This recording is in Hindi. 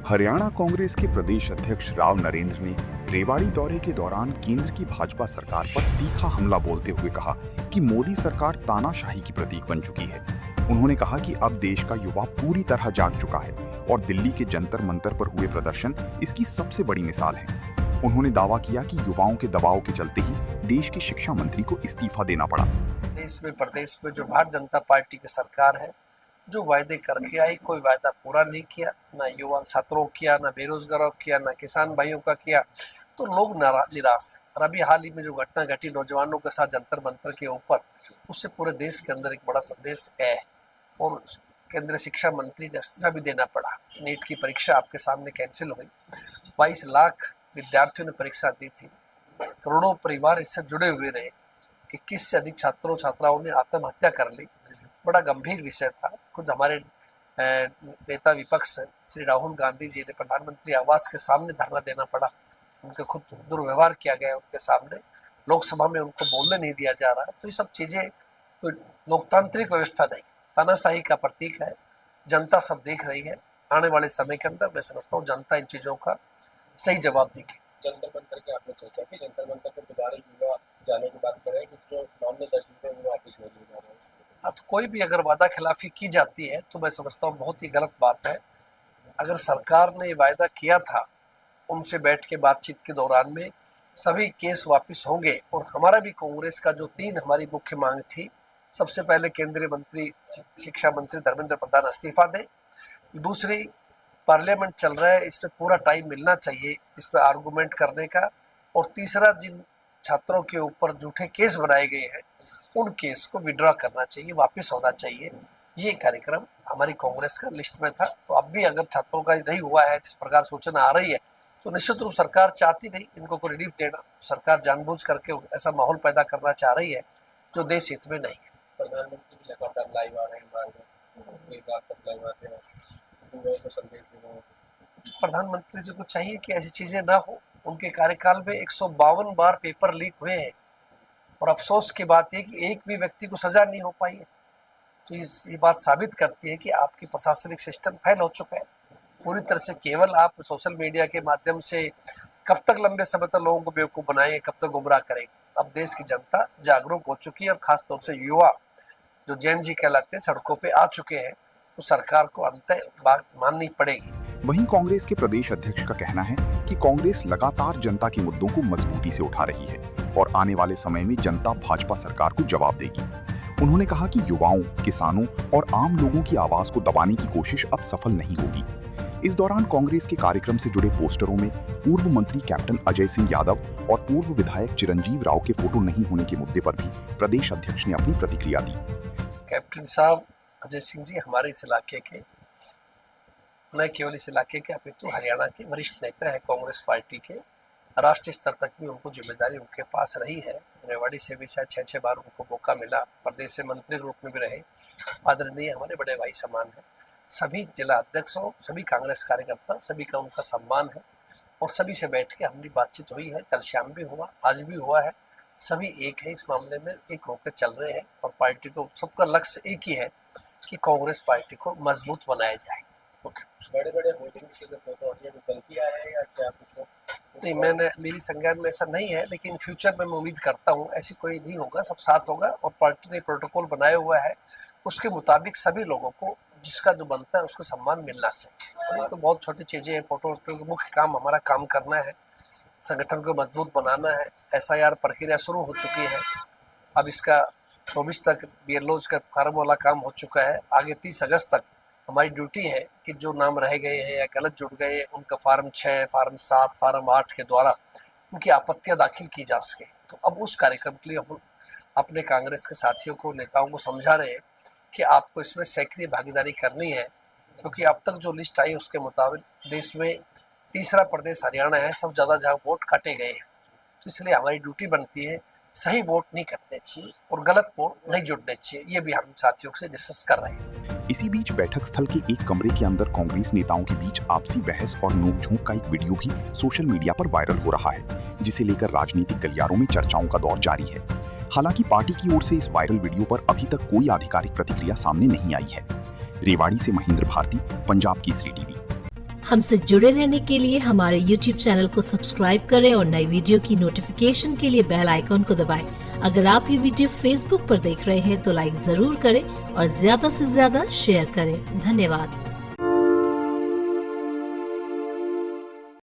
हरियाणा कांग्रेस के प्रदेश अध्यक्ष राव नरेंद्र ने रेवाड़ी दौरे के दौरान केंद्र की भाजपा सरकार पर तीखा हमला बोलते हुए कहा कि मोदी सरकार तानाशाही की प्रतीक बन चुकी है। उन्होंने कहा कि अब देश का युवा पूरी तरह जाग चुका है और दिल्ली के जंतर मंतर पर हुए प्रदर्शन इसकी सबसे बड़ी मिसाल है। उन्होंने दावा किया कि युवाओं के दबाव के चलते ही देश के शिक्षा मंत्री को इस्तीफा देना पड़ा। देश में प्रदेश में जो भारतीय जनता पार्टी की सरकार है, जो वायदे करके आई, कोई वायदा पूरा नहीं किया, ना युवा छात्रों किया, ना बेरोजगारों किया, ना किसान भाइयों का किया, तो लोग निराश है। और अभी हाल ही में जो घटना घटी नौजवानों के साथ जंतर मंतर के ऊपर, उससे पूरे देश के अंदर एक बड़ा संदेश है। और केंद्रीय शिक्षा मंत्री ने इस्तीफा भी देना पड़ा। नीट की परीक्षा आपके सामने कैंसिल हुई, 22 लाख विद्यार्थियों ने परीक्षा दी थी, करोड़ों परिवार इससे जुड़े हुए रहे, 21 से अधिक छात्रों छात्राओं ने आत्महत्या कर ली। बड़ा गंभीर विषय था। खुद हमारे नेता विपक्ष श्री राहुल गांधी जी ने प्रधानमंत्री आवास के सामने धरना देना पड़ा। उनके खुद दुर्व्यवहार किया गया उनके सामने, लोकसभा में उनको बोलने नहीं दिया जा रहा। तो ये सब चीज़ें कोई लोकतांत्रिक व्यवस्था नहीं, तानाशाही का प्रतीक है। जनता सब देख रही है। आने वाले समय के अंदर मैं समझता हूँ जनता इन चीज़ों का सही जवाब देगी। जंतर मंतर की आपने चर्चा की, जंतर मंतर पर दोबारा युवा जाने की बात करें कि जो मामले दर्ज हुए हैं वो वापस नहीं लिए जा रहे हैं। तो कोई भी अगर वादा खिलाफी की जाती है तो मैं समझता हूँ बहुत ही गलत बात है। अगर सरकार ने वायदा किया था, उनसे बैठ के बातचीत के दौरान में सभी केस वापस होंगे। और हमारा भी कांग्रेस का जो 3 हमारी मुख्य मांग थी, सबसे पहले केंद्रीय मंत्री शिक्षा मंत्री धर्मेंद्र प्रधान इस्तीफा दें। दूसरी, पार्लियामेंट चल रहा है, इस पर पूरा टाइम मिलना चाहिए इस पर आर्गूमेंट करने का। और तीसरा, जिन छात्रों के ऊपर झूठे केस बनाए गए हैं उन केस को विड्रॉ करना चाहिए, वापस होना चाहिए। ये कार्यक्रम हमारी कांग्रेस का लिस्ट में था। तो अब भी अगर छात्रों का नहीं हुआ है, जिस प्रकार सूचना आ रही है, तो निश्चित रूप सरकार चाहती नहीं इनको को रिलीफ देना। सरकार जानबूझ करके ऐसा माहौल पैदा करना चाह रही है जो देश हित में नहीं है। प्रधानमंत्री भी लगातार लाइव आ रहे हैं, बार बार तक लाइव आते हैं, युवाओं को संदेश दे रहे हैं। प्रधानमंत्री जी को चाहिए कि ऐसी चीजें ना हो। उनके कार्यकाल में 152 बार पेपर लीक हुए हैं और अफसोस की बात यह कि एक भी व्यक्ति को सजा नहीं हो पाई है। तो ये बात साबित करती है कि आपकी प्रशासनिक सिस्टम फेल हो चुका है पूरी तरह से। केवल आप सोशल मीडिया के माध्यम से कब तक लंबे समय तक लोगों को बेवकूफ़ बनाएंगे, कब तक गुमराह करेंगे। अब देश की जनता जागरूक हो चुकी है और खासतौर से युवा जो जैन जी कहलाते हैं सड़कों पे आ चुके हैं। तो सरकार को अंततः बात माननी पड़ेगी। वहीं कांग्रेस के प्रदेश अध्यक्ष का कहना है कि कांग्रेस लगातार जनता के मुद्दों को मजबूती से उठा रही है और आने वाले समय में जनता भाजपा सरकार को जवाब देगी। उन्होंने कहा कि युवाओं, किसानों और आम लोगों की आवाज को दबाने की कोशिश अब सफल नहीं होगी। इस दौरान कांग्रेस के कार्यक्रम से जुड़े पोस्टरों में पूर्व मंत्री कैप्टन अजय सिंह यादव और पूर्व विधायक चिरंजीव राव के फोटो नहीं होने के मुद्दे पर भी प्रदेश अध्यक्ष ने अपनी प्रतिक्रिया दी। कैप्टन साहब अजय सिंह जी हमारे इस इलाके के, न केवल इस इलाके के अपितु हरियाणा के वरिष्ठ नेता है कांग्रेस पार्टी के। राष्ट्रीय स्तर तक भी उनको जिम्मेदारी उनके पास रही है। रेवाड़ी से भी शायद 6 बार उनको मौका मिला, प्रदेश से मंत्री रूप में भी रहे। आदरणीय हमारे बड़े भाई समान है। सभी जिला अध्यक्षों, सभी कांग्रेस कार्यकर्ता, सभी का उनका सम्मान है और सभी से बैठ के हमारी बातचीत हुई है। कल शाम भी हुआ, आज भी हुआ है। सभी एक है इस मामले में, एक होकर चल रहे हैं और पार्टी को सबका लक्ष्य एक ही है कि कांग्रेस पार्टी को मजबूत बनाया जाए। बड़े बड़े होर्डिंग्स से जो फोटो हटी है, गलती है या क्या कुछ हो? नहीं, मेरी संज्ञान में ऐसा नहीं है, लेकिन फ्यूचर में मैं उम्मीद करता हूँ ऐसी कोई नहीं होगा, सब साथ होगा। और पार्टी ने प्रोटोकॉल बनाया हुआ है, उसके मुताबिक सभी लोगों को जिसका जो बनता है उसको सम्मान मिलना चाहिए। और ये तो बहुत छोटी चीज़ें हैं। फोटो मुख्य काम हमारा काम करना है, संगठन को मजबूत बनाना है। SIR प्रक्रिया शुरू हो चुकी है, अब इसका 24 तक BLOs का फार्म वाला काम हो चुका है। आगे 30 अगस्त तक हमारी ड्यूटी है कि जो नाम रह गए हैं या गलत जुड़ गए हैं उनका फार्म 6, फार्म 7, फार्म 8 के द्वारा उनकी आपत्तियां दाखिल की जा सके। तो अब उस कार्यक्रम के लिए हम अपने कांग्रेस के साथियों को, नेताओं को समझा रहे हैं कि आपको इसमें सक्रिय भागीदारी करनी है, क्योंकि अब तक जो लिस्ट आई उसके मुताबिक देश में तीसरा प्रदेश हरियाणा है, सब ज़्यादा जहाँ वोट काटे गए हैं। तो इसलिए हमारी ड्यूटी बनती है सही वोट नहीं करने चाहिए और गलत वोट नहीं जुड़ने चाहिए। ये भी हम साथियों से डिस्कस कर रहे हैं। इसी बीच बैठक स्थल के एक कमरे के अंदर कांग्रेस नेताओं के बीच आपसी बहस और नोकझोंक का एक वीडियो भी सोशल मीडिया पर वायरल हो रहा है, जिसे लेकर राजनीतिक गलियारों में चर्चाओं का दौर जारी है। हालांकि पार्टी की ओर से इस वायरल वीडियो पर अभी तक कोई आधिकारिक प्रतिक्रिया सामने नहीं आई है। रेवाड़ी से महेंद्र भारती, पंजाब केसरी टीवी। हमसे जुड़े रहने के लिए हमारे YouTube चैनल को सब्सक्राइब करें और नई वीडियो की नोटिफिकेशन के लिए बेल आइकॉन को दबाएं। अगर आप ये वीडियो Facebook पर देख रहे हैं तो लाइक जरूर करें और ज्यादा से ज्यादा शेयर करें। धन्यवाद।